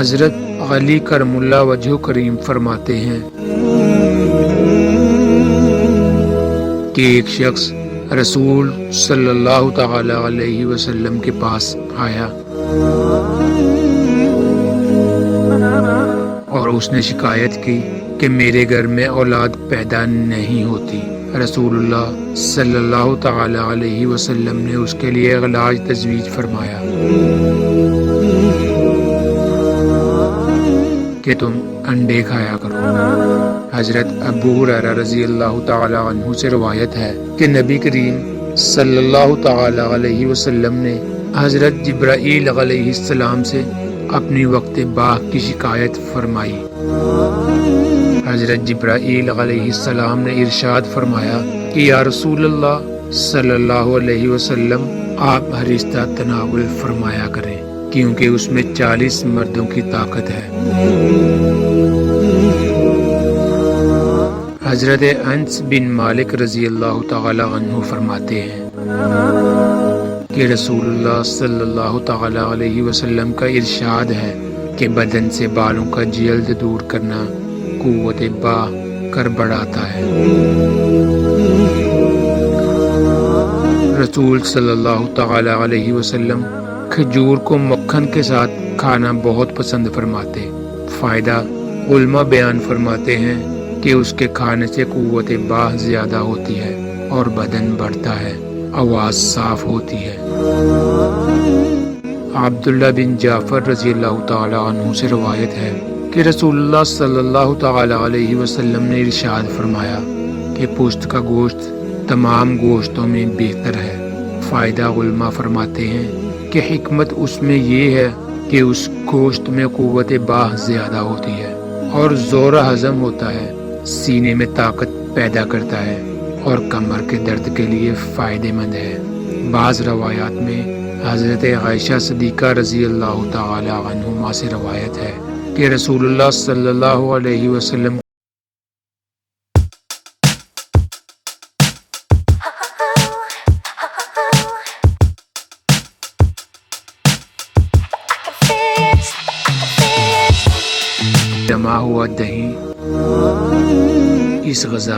حضرت علی کرم اللہ وجہ کریم فرماتے ہیں کہ ایک شخص رسول صلی اللہ تعالی علیہ وسلم کے پاس آیا اور اس نے شکایت کی کہ میرے گھر میں اولاد پیدا نہیں ہوتی۔ رسول اللہ صلی اللہ تعالی علیہ وسلم نے اس کے لیے علاج تجویز فرمایا کہ تم انڈے کھایا کرو۔ حضرت ابو ہریرہ رضی اللہ تعالی عنہ سے روایت ہے کہ نبی کریم صلی اللہ تعالی علیہ وسلم نے حضرت جبرائیل علیہ السلام سے اپنی وقت باغ کی شکایت فرمائی۔ حضرت جبرائیل علیہ السلام نے ارشاد فرمایا کہ یا رسول اللہ صلی اللہ علیہ وسلم آپ ہرستہ تناول فرمایا کریں کیونکہ اس میں 40 مردوں کی طاقت ہے۔ حضرت انس بن مالک رضی اللہ تعالی عنہ فرماتے ہیں کہ رسول اللہ صلی اللہ تعالی علیہ وسلم کا ارشاد ہے کہ بدن سے بالوں کا جلد دور کرنا قوت با کر بڑھاتا ہے۔ رسول صلی اللہ تعالی علیہ وسلم کھجور کو مکھن کے ساتھ کھانا بہت پسند فرماتے۔ فائدہ علماء بیان فرماتے ہیں کہ اس کے کھانے سے قوت با زیادہ ہوتی ہے اور بدن بڑھتا ہے، آواز صاف ہوتی ہے۔ عبداللہ بن جعفر رضی اللہ تعالی عنہ سے روایت ہے کہ رسول اللہ صلی اللہ تعالی علیہ وسلم نے ارشاد فرمایا کہ پشت کا گوشت تمام گوشتوں میں بہتر ہے۔ فائدہ علماء فرماتے ہیں کہ حکمت اس میں یہ ہے کہ اس گوشت میں قوت باہ زیادہ ہوتی ہے اور زور ہضم ہوتا ہے، سینے میں طاقت پیدا کرتا ہے اور کمر کے درد کے لیے فائدہ مند ہے۔ بعض روایات میں حضرت عائشہ صدیقہ رضی اللہ تعالی عنہما سے روایت ہے کہ رسول اللہ صلی اللہ علیہ وسلم جمع ہوا دہی اس غذا